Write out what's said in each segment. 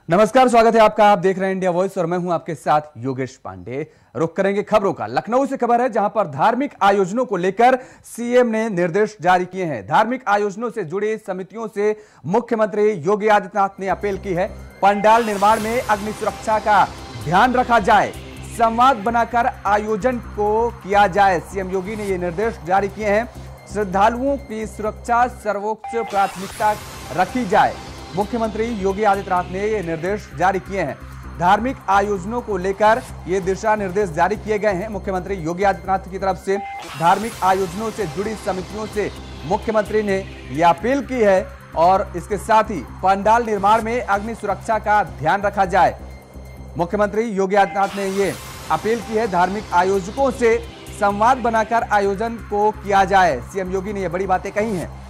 नमस्कार, स्वागत है आपका। आप देख रहे हैं इंडिया वॉइस और मैं हूं आपके साथ योगेश पांडे। रुख करेंगे खबरों का। लखनऊ से खबर है जहां पर धार्मिक आयोजनों को लेकर सीएम ने निर्देश जारी किए हैं। धार्मिक आयोजनों से जुड़ी समितियों से मुख्यमंत्री योगी आदित्यनाथ ने अपील की है। पंडाल निर्माण में अग्नि सुरक्षा का ध्यान रखा जाए, संवाद बनाकर आयोजन को किया जाए। सीएम योगी ने ये निर्देश जारी किए हैं। श्रद्धालुओं की सुरक्षा सर्वोच्च प्राथमिकता रखी जाए। मुख्यमंत्री योगी आदित्यनाथ ने ये निर्देश जारी किए हैं। धार्मिक आयोजनों को लेकर ये दिशा निर्देश जारी किए गए हैं। मुख्यमंत्री योगी आदित्यनाथ की तरफ से धार्मिक आयोजनों से जुड़ी समितियों से मुख्यमंत्री ने यह अपील की है और इसके साथ ही पंडाल निर्माण में अग्नि सुरक्षा का ध्यान रखा जाए। मुख्यमंत्री योगी आदित्यनाथ ने ये अपील की है। धार्मिक आयोजकों से संवाद बनाकर आयोजन को किया जाए। सीएम योगी ने ये बड़ी बातें कही हैं।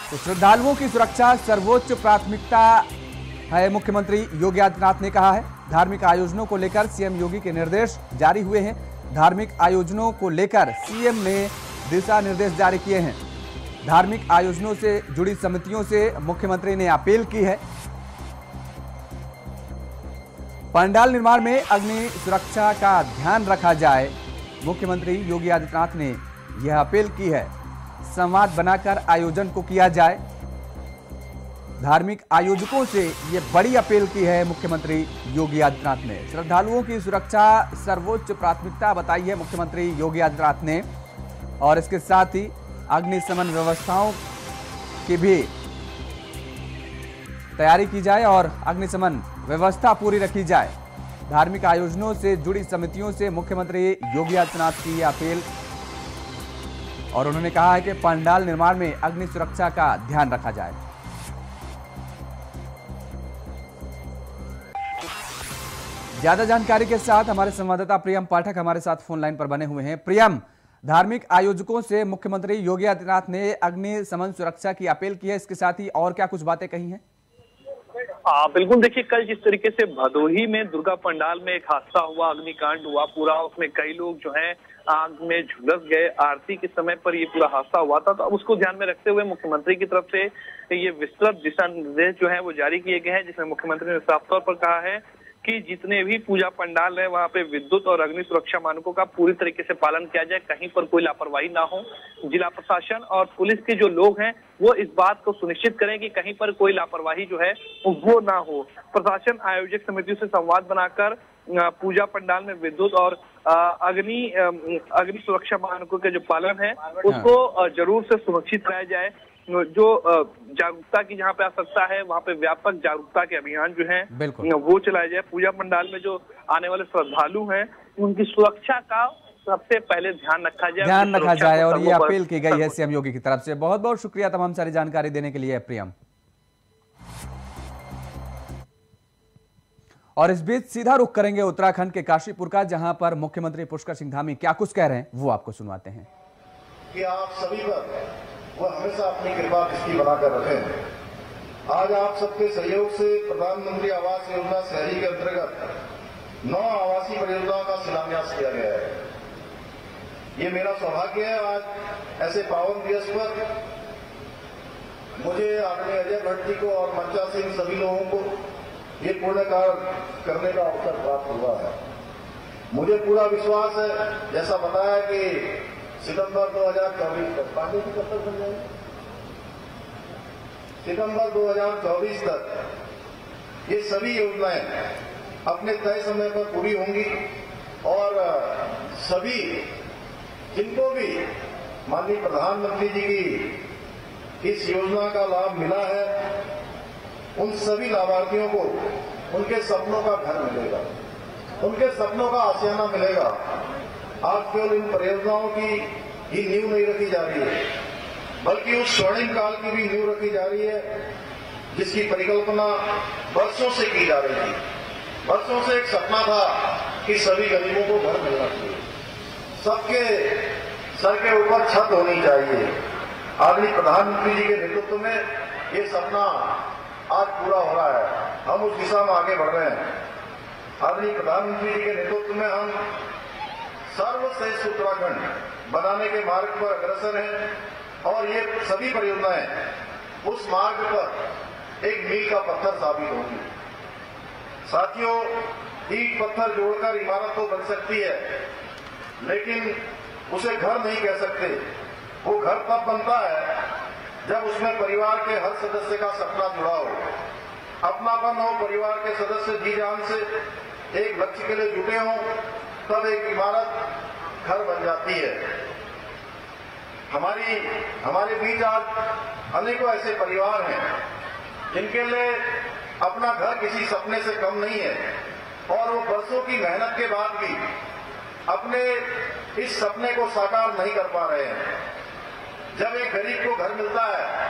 तो श्रद्धालुओं की सुरक्षा सर्वोच्च प्राथमिकता है, मुख्यमंत्री योगी आदित्यनाथ ने कहा है। धार्मिक आयोजनों को लेकर सीएम योगी के निर्देश जारी हुए हैं। धार्मिक आयोजनों को लेकर सीएम ने दिशा निर्देश जारी किए हैं। धार्मिक आयोजनों से जुड़ी समितियों से मुख्यमंत्री ने अपील की है। पंडाल निर्माण में अग्नि सुरक्षा का ध्यान रखा जाए। मुख्यमंत्री योगी आदित्यनाथ ने यह अपील की है। संवाद बनाकर आयोजन को किया जाए। धार्मिक आयोजकों से यह बड़ी अपील की है मुख्यमंत्री योगी आदित्यनाथ ने। श्रद्धालुओं की सुरक्षा सर्वोच्च प्राथमिकता बताई है मुख्यमंत्री योगी आदित्यनाथ ने और इसके साथ ही अग्निशमन व्यवस्थाओं की भी तैयारी की जाए और अग्निशमन व्यवस्था पूरी रखी जाए। धार्मिक आयोजनों से जुड़ी समितियों से मुख्यमंत्री योगी आदित्यनाथ की अपील और उन्होंने कहा है कि पंडाल निर्माण में अग्नि सुरक्षा का ध्यान रखा जाए। ज्यादा जानकारी के साथ हमारे संवाददाता प्रियम पाठक हमारे साथ फोन लाइन पर बने हुए हैं। प्रियम, धार्मिक आयोजकों से मुख्यमंत्री योगी आदित्यनाथ ने अग्निशमन सुरक्षा की अपील की है, इसके साथ ही और क्या कुछ बातें कही हैं? बिल्कुल, देखिए कल जिस तरीके से भदोही में दुर्गा पंडाल में एक हादसा हुआ, अग्निकांड हुआ पूरा, उसमें कई लोग जो हैं आग में झुलस गए। आरती के समय पर ये पूरा हादसा हुआ था, तो अब उसको ध्यान में रखते हुए मुख्यमंत्री की तरफ से ये विस्तृत दिशा निर्देश जो है वो जारी किए गए हैं, जिसमें मुख्यमंत्री ने साफ तौर पर कहा है कि जितने भी पूजा पंडाल है वहां पे विद्युत और अग्नि सुरक्षा मानकों का पूरी तरीके से पालन किया जाए, कहीं पर कोई लापरवाही ना हो। जिला प्रशासन और पुलिस के जो लोग हैं वो इस बात को सुनिश्चित करें कि कहीं पर कोई लापरवाही जो है वो ना हो। प्रशासन आयोजक समितियों से संवाद बनाकर पूजा पंडाल में विद्युत और अग्नि सुरक्षा मानकों के जो पालन है उसको जरूर से सुनिश्चित कराया जाए। जो जागरूकता की जहाँ पे आवश्यकता है वहाँ पे व्यापक जागरूकता के अभियान जो है वो चलाया जाए। पूजा पंडाल में जो आने वाले श्रद्धालु हैं उनकी सुरक्षा का सबसे पहले ध्यान रखा जाए और ये अपील की गई है सीएम योगी की तरफ से। बहुत बहुत शुक्रिया तमाम सारी जानकारी देने के लिए प्रियम। और इस बीच सीधा रुख करेंगे उत्तराखंड के काशीपुर का, जहां पर मुख्यमंत्री पुष्कर सिंह धामी क्या कुछ कह रहे हैं वो आपको सुनवाते हैं। कि आप सभी पर वो हमेशा अपनी कृपा दृष्टि बनाकर रखें। आज आप सबके सहयोग से प्रधानमंत्री आवास योजना शहरी के अंतर्गत 9 आवासीय परियोजनाओं का शिलान्यास किया गया है। ये मेरा सौभाग्य है आज ऐसे पावन दिवस पर मुझे आदरणीय अजय भट्ट जी को और मंचा सिंह सभी लोगों को ये पूर्ण कार्य करने का अवसर प्राप्त हुआ है। मुझे पूरा विश्वास है, जैसा बताया कि सितंबर 2024 तक पानी की कब तक बन जाएगी, सितंबर 2024 तक ये सभी योजनाएं अपने तय समय पर पूरी होंगी और सभी जिनको भी माननीय प्रधानमंत्री जी की इस योजना का लाभ मिला है उन सभी लाभार्थियों को उनके सपनों का घर मिलेगा, उनके सपनों का आशियाना मिलेगा। आज केवल इन परियोजनाओं की ही नींव नहीं रखी जा रही है, बल्कि उस स्वर्णिम काल की भी नींव रखी जा रही है जिसकी परिकल्पना वर्षों से की जा रही थी। वर्षों से एक सपना था कि सभी गरीबों को घर मिलना चाहिए, सबके सर के ऊपर छत होनी चाहिए। आदरणीय प्रधानमंत्री जी के नेतृत्व में ये सपना आज पूरा हो रहा है। हम उस दिशा में आगे बढ़ रहे हैं। आदरणीय प्रधानमंत्री जी के नेतृत्व में हम सर्वश्रेष्ठ उत्तराखंड बनाने के मार्ग पर अग्रसर हैं और ये सभी परियोजनाएं उस मार्ग पर एक मील का पत्थर साबित होगी। साथियों, ईंट पत्थर जोड़कर इमारत तो बन सकती है, लेकिन उसे घर नहीं कह सकते। वो घर तब बनता है जब उसमें परिवार के हर सदस्य का सपना जुड़ा हो, अपनापन हो, परिवार के सदस्य जी जान से एक लक्ष्य के लिए जुटे हों, तब एक इमारत घर बन जाती है। हमारे बीच आज अनेकों ऐसे परिवार हैं जिनके लिए अपना घर किसी सपने से कम नहीं है, और वो बरसों की मेहनत के बाद भी अपने इस सपने को साकार नहीं कर पा रहे हैं। जब एक गरीब को घर मिलता है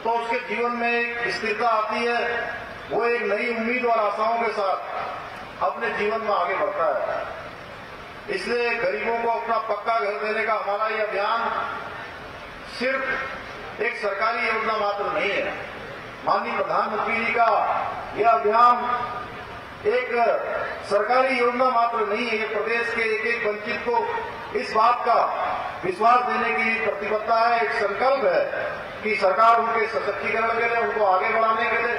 तो उसके जीवन में एक स्थिरता आती है, वो एक नई उम्मीद और आशाओं के साथ अपने जीवन में आगे बढ़ता है। इसलिए गरीबों को अपना पक्का घर देने का हमारा ये अभियान सिर्फ एक सरकारी योजना मात्र नहीं है। माननीय प्रधानमंत्री जी का यह अभियान एक सरकारी योजना मात्र नहीं है, ये प्रदेश के एक एक वंचित को इस बात का विश्वास देने की प्रतिबद्धता है, एक संकल्प है कि सरकार उनके सशक्तिकरण के लिए, उनको आगे बढ़ाने के लिए,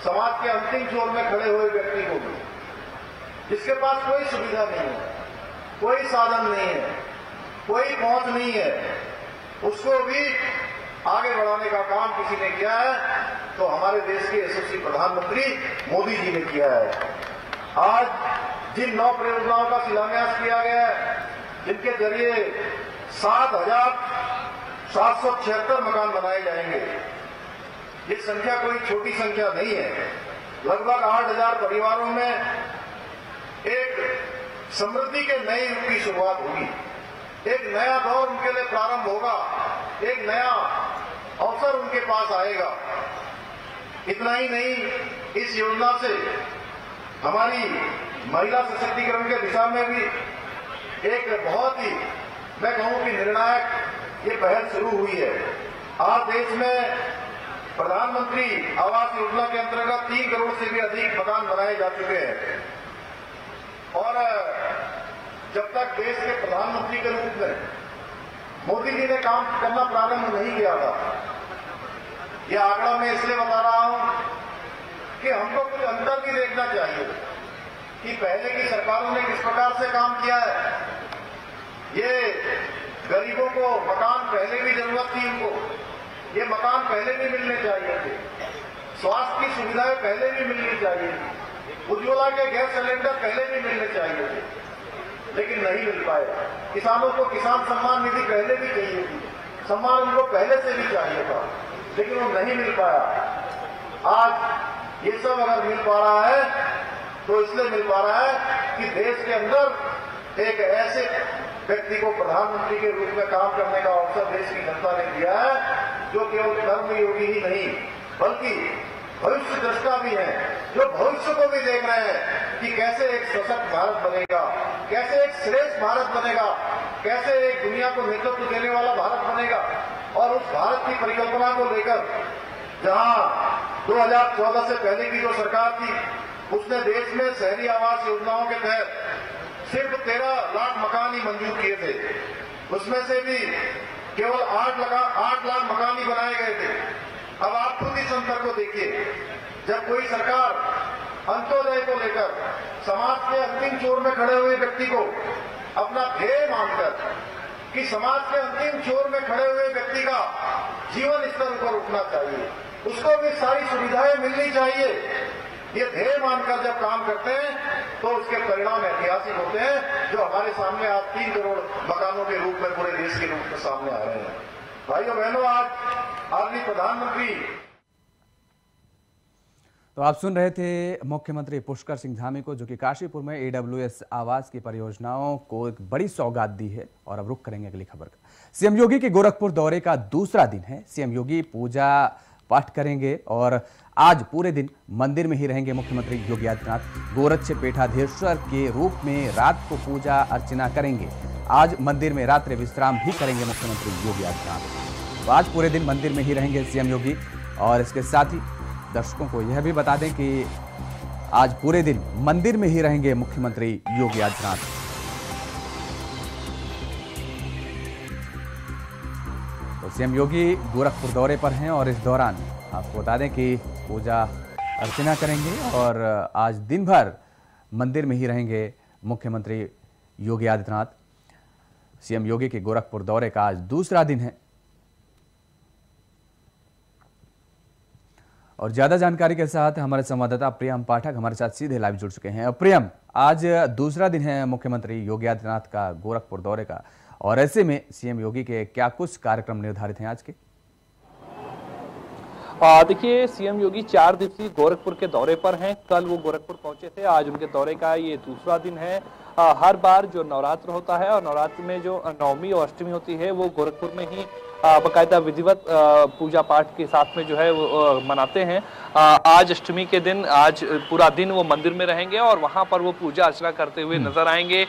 समाज के अंतिम छोर में खड़े हुए व्यक्ति को भी, जिसके पास कोई सुविधा नहीं है, कोई साधन नहीं है, कोई पहुंच नहीं है, उसको भी आगे बढ़ाने का काम किसी ने किया है तो हमारे देश के यशस्वी प्रधानमंत्री मोदी जी ने किया है। आज जिन 9 परियोजनाओं का शिलान्यास किया गया है, जिनके जरिए 7,776 मकान बनाए जाएंगे, ये संख्या कोई छोटी संख्या नहीं है। लगभग 8,000 परिवारों में एक समृद्धि के नए युग की शुरुआत होगी, एक नया दौर उनके लिए प्रारंभ होगा, एक नया अवसर उनके पास आएगा। इतना ही नहीं, इस योजना से हमारी महिला सशक्तिकरण के दिशा में भी एक बहुत ही, मैं कहूं कि निर्णायक ये पहल शुरू हुई है। आज देश में प्रधानमंत्री आवास योजना के अंतर्गत 3 करोड़ से भी अधिक मकान बनाए जा चुके हैं, और जब तक देश के प्रधानमंत्री के रूप में मोदी जी ने काम करना प्रारंभ नहीं किया था, यह आंकड़ा मैं इसलिए बता रहा हूं कि हमको कुछ अंतर भी देखना चाहिए कि पहले की सरकारों ने किस प्रकार से काम किया है। ये गरीबों को मकान पहले भी जरूरत थी, इनको ये मकान पहले भी मिलने चाहिए थे, स्वास्थ्य की सुविधाएं पहले भी मिलनी चाहिए थी, उज्ज्वला के गैस सिलेंडर पहले भी मिलने चाहिए थे, लेकिन नहीं मिल पाए। किसानों को किसान सम्मान निधि पहले भी चाहिए थी, सम्मान उनको पहले से भी चाहिए था, लेकिन वो नहीं मिल पाया। आज ये सब अगर मिल पा रहा है तो इसलिए मिल पा रहा है कि देश के अंदर एक ऐसे व्यक्ति को प्रधानमंत्री के रूप में काम करने का अवसर देश की जनता ने दिया है, जो केवल कर्मयोगी ही नहीं बल्कि भविष्य दृष्टा भी है, जो भविष्य को भी देख रहे हैं कि कैसे एक सशक्त भारत बनेगा, कैसे एक श्रेष्ठ भारत बनेगा, कैसे एक दुनिया को नेतृत्व देने वाला भारत बनेगा। और उस भारत की परिकल्पना को लेकर जहां 2014 से पहले की जो सरकार थी, उसने देश में शहरी आवास योजनाओं के तहत सिर्फ 13 लाख मकान ही मंजूर किए थे, उसमें से भी केवल 8 लाख मकान ही बनाए गए थे। अब आप खुद इस अंतर को देखिए, जब कोई सरकार अंत्योदय को लेकर समाज के अंतिम छोर में खड़े हुए व्यक्ति को अपना ध्येय मानकर कि समाज के अंतिम छोर में खड़े हुए व्यक्ति का जीवन स्तर ऊपर उठना चाहिए, उसको भी सारी सुविधाएं मिलनी चाहिए, ये ध्येय मानकर जब काम करते हैं तो उसके परिणाम ऐतिहासिक होते हैं, जो हमारे सामने आज 3 करोड़ मकानों के रूप में पूरे देश के रूप में सामने आ रहे हैं। भाइयों बहनों, आज आदरणीय प्रधानमंत्री। तो आप सुन रहे थे मुख्यमंत्री पुष्कर सिंह धामी को, जो कि काशीपुर में AWS आवास की परियोजनाओं को एक बड़ी सौगात दी है। और अब रुख करेंगे अगली खबर का। सीएम योगी के गोरखपुर दौरे का दूसरा दिन है। सीएम योगी पूजा पाठ करेंगे और आज पूरे दिन मंदिर में ही रहेंगे। मुख्यमंत्री योगी आदित्यनाथ गोरक्ष पीठाधीश्वर के रूप में रात को पूजा अर्चना करेंगे। आज मंदिर में रात्रि विश्राम भी करेंगे मुख्यमंत्री योगी आदित्यनाथ। तो आज पूरे दिन मंदिर में ही रहेंगे सीएम योगी। और इसके साथ ही दर्शकों को यह भी बता दें कि आज पूरे दिन मंदिर में ही रहेंगे मुख्यमंत्री योगी आदित्यनाथ। तो सीएम योगी गोरखपुर दौरे पर हैं और इस दौरान आपको बता दें कि पूजा अर्चना करेंगे और आज दिन भर मंदिर में ही रहेंगे मुख्यमंत्री योगी आदित्यनाथ। सीएम योगी के गोरखपुर दौरे का आज दूसरा दिन है और ज्यादा जानकारी के साथ हमारे संवाददाता प्रियम पाठक हमारे साथ सीधे लाइव जुड़ चुके हैं। प्रियम, आज दूसरा दिन है मुख्यमंत्री योगी आदित्यनाथ का गोरखपुर दौरे का और ऐसे में सीएम योगी के क्या कुछ कार्यक्रम निर्धारित हैं आज के? देखिए, सीएम योगी 4 दिवसीय गोरखपुर के दौरे पर हैं। कल वो गोरखपुर पहुंचे थे, आज उनके दौरे का ये दूसरा दिन है। हर बार जो नवरात्र होता है और नवरात्र में जो नवमी और अष्टमी होती है वो गोरखपुर में ही बाकायदा विधिवत पूजा पाठ के साथ में जो है वो मनाते हैं। आज अष्टमी के दिन आज पूरा दिन वो मंदिर में रहेंगे और वहां पर वो पूजा अर्चना करते हुए नजर आएंगे।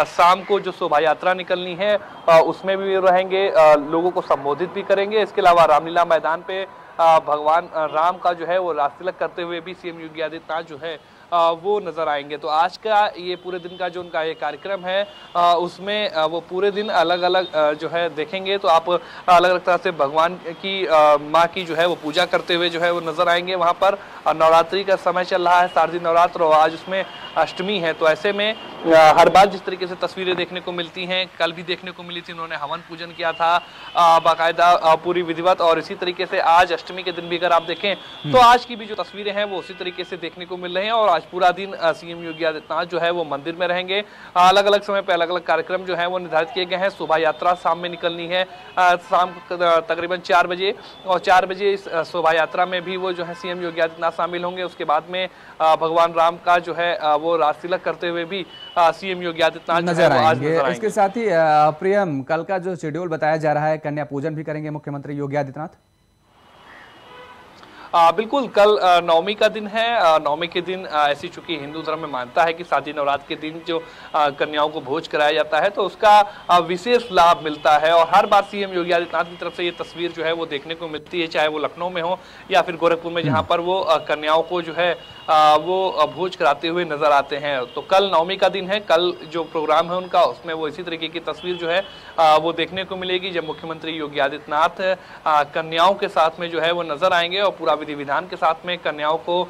शाम को जो शोभा यात्रा निकलनी है उसमें भी रहेंगे, लोगों को संबोधित भी करेंगे। इसके अलावा रामलीला मैदान पे भगवान राम का जो है वो रास तिलक करते हुए भी सीएम योगी आदित्यनाथ जो है वो नजर आएंगे। तो आज का ये पूरे दिन का जो उनका ये कार्यक्रम है उसमें वो पूरे दिन अलग अलग जो है देखेंगे। तो आप अलग अलग तरह से भगवान की माँ की जो है वो पूजा करते हुए जो है वो नजर आएंगे। वहाँ पर नवरात्रि का समय चल रहा है, शारदीय नवरात्र, और आज उसमें अष्टमी है। तो ऐसे में हर बार जिस तरीके से तस्वीरें देखने को मिलती हैं, कल भी देखने को मिली थी, उन्होंने हवन पूजन किया था बाकायदा पूरी विधिवत, और इसी तरीके से आज अष्टमी के दिन भी अगर आप देखें तो आज की भी जो तस्वीरें हैं वो उसी तरीके से देखने को मिल रही हैं। और आज पूरा दिन सीएम योगी आदित्यनाथ जो है वो मंदिर में रहेंगे। अलग अलग समय पे अलग अलग कार्यक्रम जो है वो निर्धारित किए गए हैं। शोभा यात्रा शाम में निकलनी है, शाम तकरीबन 4 बजे, और 4 बजे इस शोभा यात्रा में भी वो जो है सीएम योगी आदित्यनाथ शामिल होंगे। उसके बाद में भगवान राम का जो है वो रास तिलक करते हुए भी सीएम योगी आदित्यनाथ नजर आएंगे। इसके साथ ही प्रियम, कल का जो शेड्यूल बताया जा रहा है, कन्या पूजन भी करेंगे मुख्यमंत्री योगी आदित्यनाथ? बिल्कुल, कल नवमी का दिन है। नवमी के दिन ऐसी चूंकि हिंदू धर्म में मानता है कि शादी नवरात्र के दिन जो कन्याओं को भोज कराया जाता है तो उसका विशेष लाभ मिलता है। और हर बार सीएम योगी आदित्यनाथ की तरफ से ये तस्वीर जो है वो देखने को मिलती है, चाहे वो लखनऊ में हो या फिर गोरखपुर में, जहाँ पर वो कन्याओं को जो है वो भोज कराते हुए नजर आते हैं। तो कल नवमी का दिन है, कल जो प्रोग्राम है उनका उसमें वो इसी तरीके की तस्वीर जो है वो देखने को मिलेगी, जब मुख्यमंत्री योगी आदित्यनाथ कन्याओं के साथ में जो है वो नजर आएंगे और पूरा विधि विधान के साथ में कन्याओं को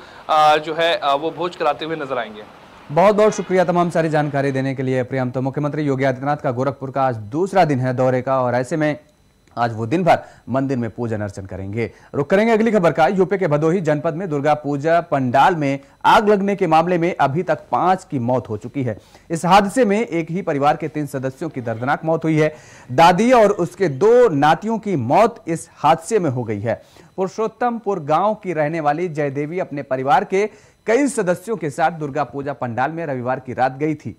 जो है वो भोज कराते हुए नजर आएंगे। बहुत बहुत शुक्रिया तमाम सारी जानकारी देने के लिए प्रियम। तो मुख्यमंत्री योगी आदित्यनाथ का गोरखपुर का आज दूसरा दिन है दौरे का और ऐसे में आज वो दिन भर मंदिर में पूजन अर्चन करेंगे। रुक करेंगे अगली खबर का। यूपी के भदोही जनपद में दुर्गा पूजा पंडाल में आग लगने के मामले में अभी तक 5 की मौत हो चुकी है। इस हादसे में एक ही परिवार के 3 सदस्यों की दर्दनाक मौत हुई है। दादी और उसके 2 नातियों की मौत इस हादसे में हो गई है। पुरुषोत्तमपुर गांव की रहने वाली जयदेवी अपने परिवार के कई सदस्यों के साथ दुर्गा पूजा पंडाल में रविवार की रात गई थी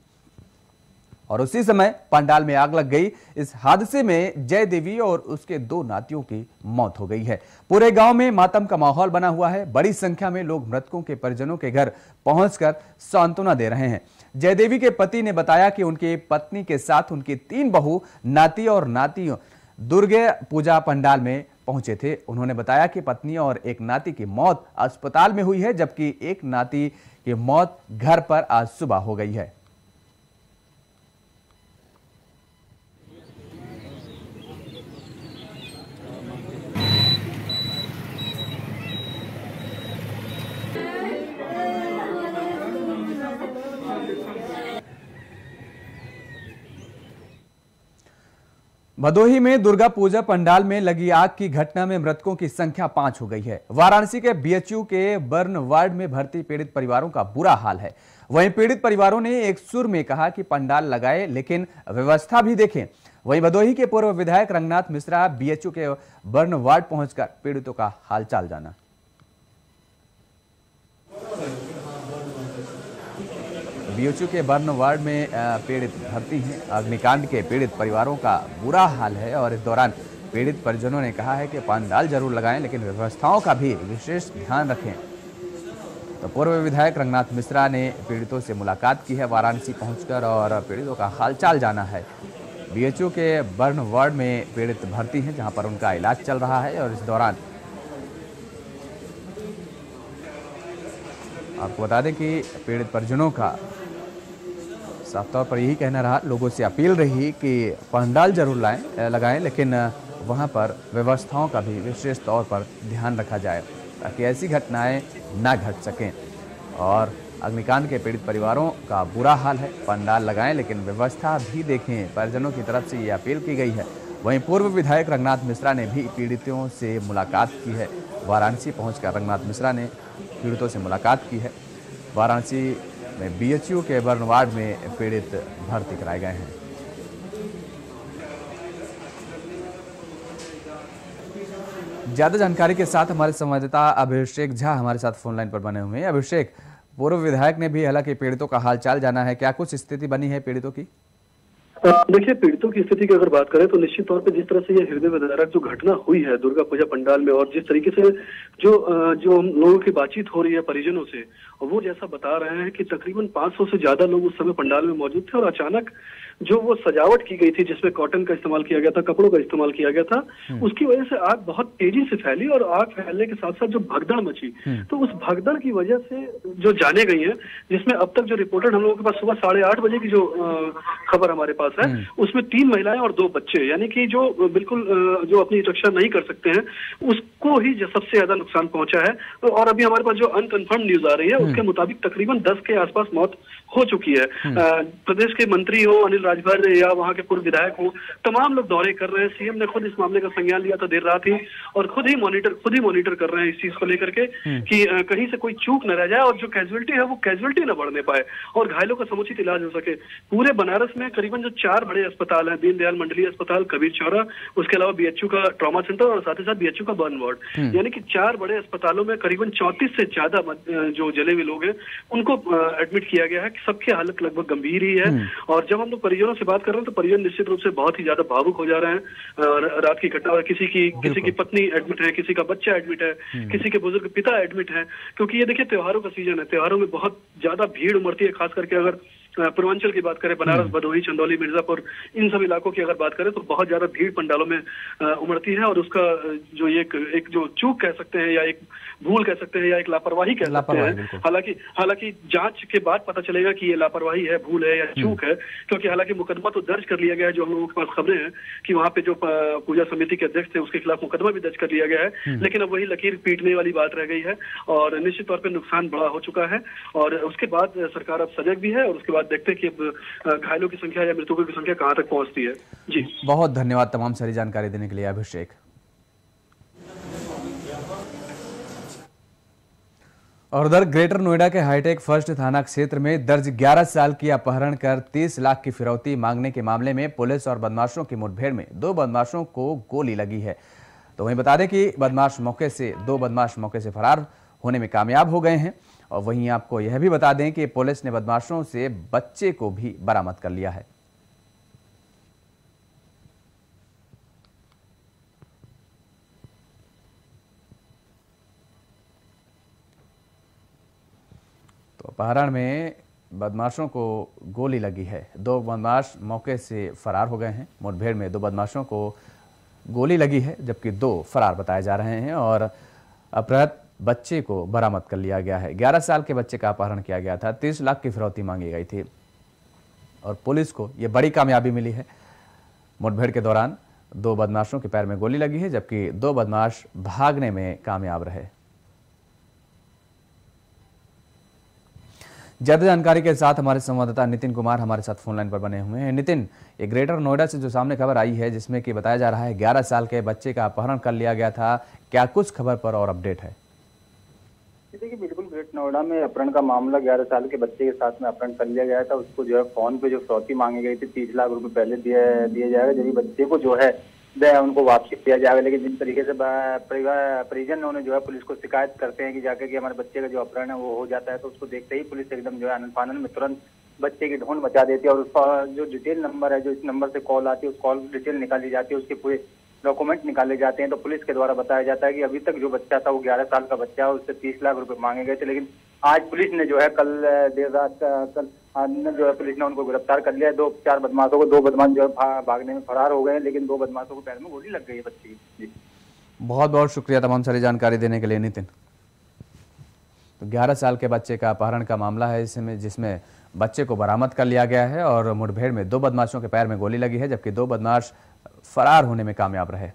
और उसी समय पंडाल में आग लग गई। इस हादसे में जय देवी और उसके 2 नातियों की मौत हो गई है। पूरे गांव में मातम का माहौल बना हुआ है। बड़ी संख्या में लोग मृतकों के परिजनों के घर पहुंचकर सांत्वना दे रहे हैं। जय देवी के पति ने बताया कि उनकी पत्नी के साथ उनकी 3 बहू, नाती और नातियों दुर्गा पूजा पंडाल में पहुंचे थे। उन्होंने बताया कि पत्नी और एक नाती की मौत अस्पताल में हुई है, जबकि एक नाती की मौत घर पर आज सुबह हो गई है। भदोही में दुर्गा पूजा पंडाल में लगी आग की घटना में मृतकों की संख्या 5 हो गई है। वाराणसी के बीएचयू के बर्न वार्ड में भर्ती पीड़ित परिवारों का बुरा हाल है। वहीं पीड़ित परिवारों ने एक सुर में कहा कि पंडाल लगाए लेकिन व्यवस्था भी देखें। वहीं भदोही के पूर्व विधायक रंगनाथ मिश्रा बीएचयू के बर्न वार्ड पहुंचकर पीड़ितों का हालचाल जाना। बीएचयू के बर्न वार्ड में पीड़ित भर्ती हैं। अग्निकांड के पीड़ित परिवारों का बुरा हाल है और इस दौरान पीड़ित परिजनों ने कहा है कि पंडाल जरूर लगाएं लेकिन व्यवस्थाओं का भी विशेष ध्यान रखें। तो पूर्व विधायक रंगनाथ मिश्रा ने पीड़ितों से मुलाकात की है वाराणसी पहुंचकर और पीड़ितों का हालचाल जाना है। बीएचयू के बर्न वार्ड में पीड़ित भर्ती हैं जहां पर उनका इलाज चल रहा है और इस दौरान आपको बता दें कि पीड़ित परिजनों का साफ तौर पर यही कहना रहा, लोगों से अपील रही कि पंडाल जरूर लगाएं लेकिन वहां पर व्यवस्थाओं का भी विशेष तौर पर ध्यान रखा जाए ताकि ऐसी घटनाएं ना घट सकें। और अग्निकांड के पीड़ित परिवारों का बुरा हाल है, पंडाल लगाएं लेकिन व्यवस्था भी देखें, परिजनों की तरफ से ये अपील की गई है। वहीं पूर्व विधायक रंगनाथ मिश्रा ने भी पीड़ितों से मुलाकात की है। वाराणसी पहुंचकर रंगनाथ मिश्रा ने पीड़ितों से मुलाकात की है। वाराणसी में बीएचयू के बर्न वार्ड में पीड़ित भर्ती कराए गए हैं। ज्यादा जानकारी के साथ हमारे संवाददाता अभिषेक झा हमारे साथ फोन लाइन पर बने हुए हैं। अभिषेक, पूर्व विधायक ने भी हालांकि पीड़ितों का हालचाल जाना है, क्या कुछ स्थिति बनी है पीड़ितों की? देखिए, पीड़ितों की स्थिति की अगर बात करें तो निश्चित तौर पे जिस तरह से ये हृदय विदारक जो घटना हुई है दुर्गा पूजा पंडाल में, और जिस तरीके से जो लोगों की बातचीत हो रही है परिजनों से, और वो जैसा बता रहे हैं कि तकरीबन 500 से ज्यादा लोग उस समय पंडाल में मौजूद थे और अचानक जो वो सजावट की गई थी जिसमें कॉटन का इस्तेमाल किया गया था, कपड़ों का इस्तेमाल किया गया था, उसकी वजह से आग बहुत तेजी से फैली और आग फैलने के साथ साथ जो भगदड़ मची, तो उस भगदड़ की वजह से जो जाने गई है, जिसमें अब तक जो रिपोर्टेड हम लोगों के पास सुबह 8:30 बजे की जो खबर हमारे पास है, उसमें 3 महिलाएं और 2 बच्चे, यानी कि जो बिल्कुल जो अपनी रक्षा नहीं कर सकते हैं, उसको ही सबसे ज्यादा नुकसान पहुंचा है। और अभी हमारे पास जो अनकंफर्म न्यूज आ रही है उसके मुताबिक तकरीबन 10 के आसपास मौत हो चुकी है। प्रदेश के मंत्री हो, अनिल राजभर या वहां के पूर्व विधायक हो, तमाम लोग दौरे कर रहे हैं। सीएम ने खुद इस मामले का संज्ञान लिया था देर रात ही, और खुद ही मॉनिटर कर रहे हैं इस चीज को लेकर के कि कहीं से कोई चूक न रह जाए और जो कैजुअलिटी है वो कैजुअलिटी न बढ़ने पाए और घायलों का समुचित इलाज हो सके। पूरे बनारस में करीबन जो 4 बड़े अस्पताल हैं, दीनदयाल मंडलीय अस्पताल, कबीर चौरा, उसके अलावा बीएचयू का ट्रॉमा सेंटर और साथ ही साथ बीएचयू का बर्न वार्ड, यानी कि 4 बड़े अस्पतालों में करीबन 34 से ज्यादा जो जले हुए लोग हैं उनको एडमिट किया गया है। सबकी हालत लगभग गंभीर ही है। और जब हम लोग परिजनों से बात कर रहे हैं तो परिजन निश्चित रूप से बहुत ही ज्यादा भावुक हो जा रहे हैं। रात की घटना, किसी की पत्नी एडमिट है, किसी का बच्चा एडमिट है, किसी के बुजुर्ग पिता एडमिट है, क्योंकि ये देखिए त्योहारों का सीजन है, त्योहारों में बहुत ज्यादा भीड़ उमड़ती है। खास करके अगर पूर्वांचल की बात करें, बनारस, भदोही, चंदौली, मिर्जापुर, इन सब इलाकों की अगर बात करें तो बहुत ज्यादा भीड़ पंडालों में उमड़ती है। और उसका जो एक जो चूक कह सकते हैं या एक भूल कह सकते हैं या एक लापरवाही कह सकते हैं, हालांकि जांच के बाद पता चलेगा कि ये लापरवाही है, भूल है या चूक है, क्योंकि हालांकि मुकदमा तो दर्ज कर लिया गया है। जो हम लोगों के पास खबरें हैं कि वहां पे जो पूजा समिति के अध्यक्ष थे उसके खिलाफ मुकदमा भी दर्ज कर लिया गया है, लेकिन अब वही लकीर पीटने वाली बात रह गई है और निश्चित तौर पर नुकसान बड़ा हो चुका है। और उसके बाद सरकार अब सजग भी है और उसके बाद देखते हैं कि घायलों की संख्या या मृतकों की संख्या कहां तक पहुंचती है। जी, बहुत धन्यवाद तमाम सारी जानकारी देने के लिए अभिषेक। और उधर ग्रेटर नोएडा के हाईटेक फर्स्ट थाना क्षेत्र में दर्ज 11 साल की अपहरण कर 30 लाख की फिरौती मांगने के मामले में पुलिस और बदमाशों की मुठभेड़ में 2 बदमाशों को गोली लगी है। तो वहीं बता दें कि दो बदमाश मौके से फरार होने में कामयाब हो गए हैं। और वहीं आपको यह भी बता दें कि पुलिस ने बदमाशों से बच्चे को भी बरामद कर लिया है। तो अपहरण में बदमाशों को गोली लगी है। 2 बदमाश मौके से फरार हो गए हैं। मुठभेड़ में 2 बदमाशों को गोली लगी है जबकि 2 फरार बताए जा रहे हैं और अपहृत बच्चे को बरामद कर लिया गया है। 11 साल के बच्चे का अपहरण किया गया था, 30 लाख की फिरौती मांगी गई थी और पुलिस को यह बड़ी कामयाबी मिली है। मुठभेड़ के दौरान 2 बदमाशों के पैर में गोली लगी है जबकि 2 बदमाश भागने में कामयाब रहे। ज्यादा जानकारी के साथ हमारे संवाददाता नितिन कुमार हमारे साथ फोन लाइन पर बने हुए हैं। नितिन, ये ग्रेटर नोएडा से जो सामने खबर आई है जिसमें कि बताया जा रहा है 11 साल के बच्चे का अपहरण कर लिया गया था, क्या कुछ खबर पर और अपडेट है? देखिए, बिल्कुल ग्रेटर नोएडा में अपहरण का मामला 11 साल के बच्चे के साथ में अपहरण कर लिया गया था। उसको जो है फोन पे जो फिरौती मांगी गई थी 30 लाख रुपए पहले दिया जाएगा, जब बच्चे को जो है उनको वापसी किया जाएगा। लेकिन जिस तरीके से परिजन ने जो है पुलिस को शिकायत करते हैं कि जाकर कि हमारे बच्चे का जो अपहरण है वो हो जाता है, तो उसको देखते ही पुलिस एकदम जो है आनन फानन में तुरंत बच्चे की ढूंढ मचा देती है और उसका जो डिटेल नंबर है, जो इस नंबर से कॉल आती है, उस कॉल डिटेल निकाली जाती है, उसके पूरे डॉक्यूमेंट निकाले जाते हैं। तो पुलिस के द्वारा बताया जाता है कि अभी तक जो बच्चा था वो 11 साल का बच्चा है, उससे 30 लाख रुपए मांगे गए थे। लेकिन आज पुलिस ने जो है कल देर रात जो है पुलिस ने उनको गिरफ्तार कर लिया। 2-4 बदमाशों को, 2 बदमाश जो है भागने में फरार हो गए, लेकिन 2 बदमाशों को पैर में गोली लग गई है बच्चे की। बहुत बहुत शुक्रिया तमाम सारी जानकारी देने के लिए नितिन। तो 11 साल के बच्चे का अपहरण का मामला है जिसमें बच्चे को बरामद कर लिया गया है और मुठभेड़ में 2 बदमाशों के पैर में गोली लगी है जबकि 2 बदमाश फरार होने में कामयाब रहे।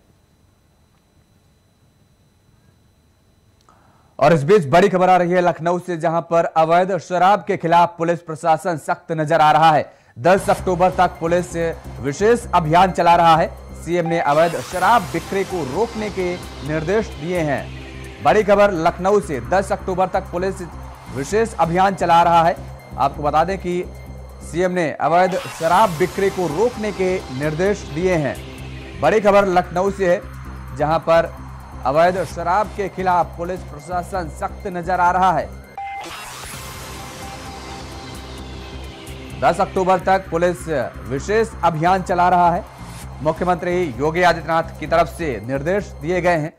और इस बीच बड़ी खबर आ रही है लखनऊ से, जहां पर अवैध शराब के खिलाफ पुलिस प्रशासन सख्त नजर आ रहा है। 10 अक्टूबर तक पुलिस विशेष अभियान चला रहा है। सीएम ने अवैध शराब बिक्री को रोकने के निर्देश दिए हैं। बड़ी खबर लखनऊ से, 10 अक्टूबर तक पुलिस विशेष अभियान चला रहा है। आपको बता दें कि सीएम ने अवैध शराब बिक्री को रोकने के निर्देश दिए हैं। बड़ी खबर लखनऊ से है, जहां पर अवैध शराब के खिलाफ पुलिस प्रशासन सख्त नजर आ रहा है। 10 अक्टूबर तक पुलिस विशेष अभियान चला रहा है। मुख्यमंत्री योगी आदित्यनाथ की तरफ से निर्देश दिए गए हैं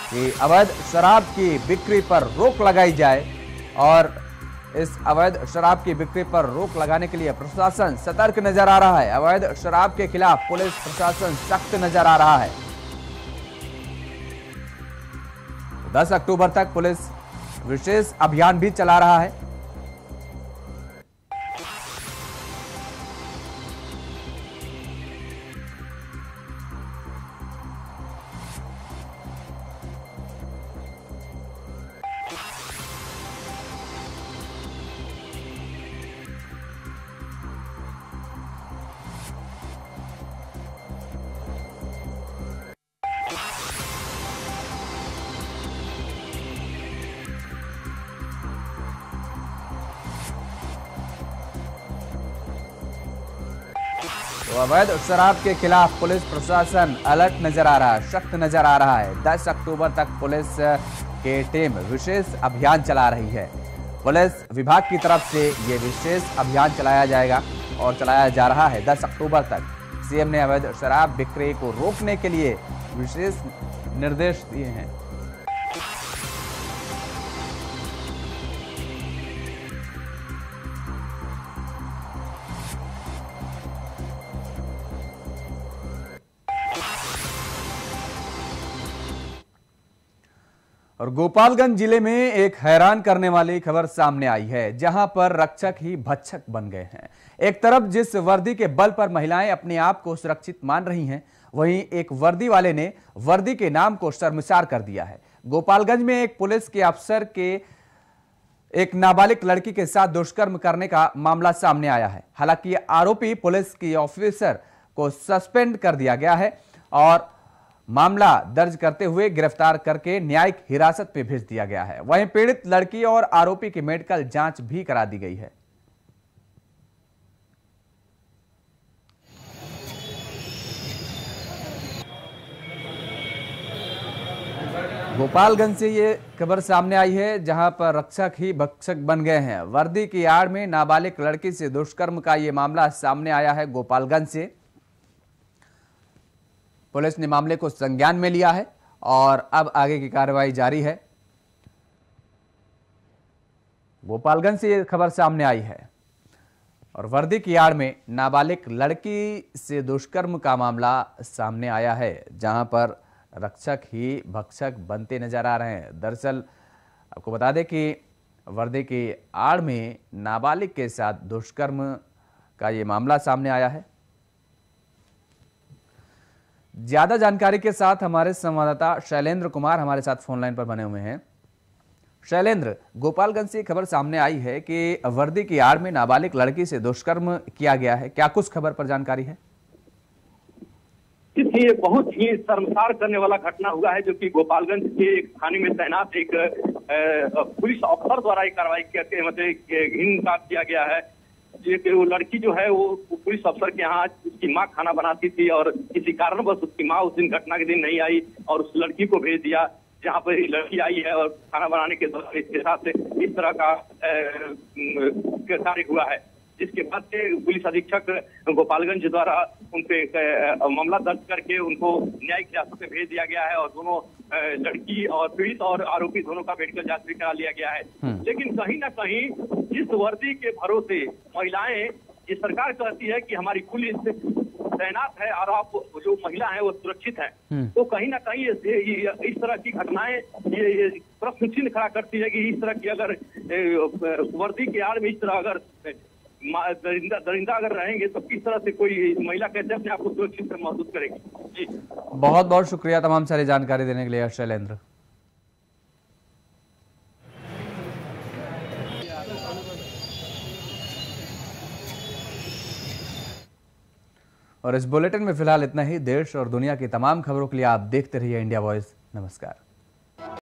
कि अवैध शराब की बिक्री पर रोक लगाई जाए, और इस अवैध शराब की बिक्री पर रोक लगाने के लिए प्रशासन सतर्क नजर आ रहा है। अवैध शराब के खिलाफ पुलिस प्रशासन सख्त नजर आ रहा है। 10 अक्टूबर तक पुलिस विशेष अभियान भी चला रहा है। तो अवैध शराब के खिलाफ पुलिस प्रशासन अलर्ट नजर आ रहा है, सख्त नजर आ रहा है। 10 अक्टूबर तक पुलिस के टीम विशेष अभियान चला रही है। पुलिस विभाग की तरफ से ये विशेष अभियान चलाया जाएगा और चलाया जा रहा है 10 अक्टूबर तक। सीएम ने अवैध शराब बिक्री को रोकने के लिए विशेष निर्देश दिए हैं। और गोपालगंज जिले में एक हैरान करने वाली खबर सामने आई है, जहां पर रक्षक ही भक्षक बन गए हैं। एक तरफ जिस वर्दी के बल पर महिलाएं अपने आप को सुरक्षित मान रही हैं, वहीं एक वर्दी वाले ने वर्दी के नाम को शर्मसार कर दिया है। गोपालगंज में एक पुलिस के अफसर के एक नाबालिग लड़की के साथ दुष्कर्म करने का मामला सामने आया है। हालांकि आरोपी पुलिस की ऑफिसर को सस्पेंड कर दिया गया है और मामला दर्ज करते हुए गिरफ्तार करके न्यायिक हिरासत में भेज दिया गया है। वहीं पीड़ित लड़की और आरोपी की मेडिकल जांच भी करा दी गई है। गोपालगंज से ये खबर सामने आई है, जहां पर रक्षक ही भक्षक बन गए हैं। वर्दी की आड़ में नाबालिग लड़की से दुष्कर्म का ये मामला सामने आया है गोपालगंज से। पुलिस ने मामले को संज्ञान में लिया है और अब आगे की कार्रवाई जारी है। गोपालगंज से ये खबर सामने आई है और वर्दी की आड़ में नाबालिग लड़की से दुष्कर्म का मामला सामने आया है, जहां पर रक्षक ही भक्षक बनते नजर आ रहे हैं। दरअसल आपको बता दें कि वर्दी की आड़ में नाबालिग के साथ दुष्कर्म का ये मामला सामने आया है। ज्यादा जानकारी के साथ हमारे संवाददाता शैलेंद्र कुमार हमारे साथ फोन लाइन पर बने हुए हैं। शैलेंद्र, गोपालगंज से खबर सामने आई है कि वर्दी की आड़ में नाबालिग लड़की से दुष्कर्म किया गया है, क्या कुछ खबर पर जानकारी है? ये बहुत ही शर्मसार करने वाला घटना हुआ है, जो कि गोपालगंज के एक थाने में तैनात एक पुलिस अफसर द्वारा एक कार्रवाई करके मतलब हिंसा किया गया है। वो लड़की जो है वो पुलिस अफसर के यहाँ उसकी माँ खाना बनाती थी और किसी कारणवश उसकी माँ उस दिन घटना के दिन नहीं आई और उस लड़की को भेज दिया, जहाँ पर लड़की आई है और खाना बनाने के दौरान इसके साथ इस तरह का कार्य हुआ है। जिसके बाद से पुलिस अधीक्षक गोपालगंज द्वारा उनपे मामला दर्ज करके उनको न्यायिक हिरासत में भेज दिया गया है और दोनों लड़की और पीड़ित और आरोपी दोनों का मेडिकल जांच भी करा लिया गया है। लेकिन कहीं ना कहीं जिस वर्दी के भरोसे महिलाएं, ये सरकार कहती है कि हमारी पुलिस तैनात है और आप जो महिला है वो सुरक्षित है, तो कहीं ना कहीं इस तरह की घटनाएं ये प्रश्न चिन्ह खड़ा करती है कि इस तरह की अगर वर्दी के आड़ में इस तरह अगर दरिंदा अगर रहेंगे तो किस तरह से कोई महिला कैसे अपने आप को सुरक्षित महसूस करेगी। जी बहुत बहुत शुक्रिया तमाम सारी जानकारी देने के लिए शैलेंद्र। और इस बुलेटिन में फिलहाल इतना ही। देश और दुनिया की तमाम खबरों के लिए आप देखते रहिए इंडिया वॉइस। नमस्कार।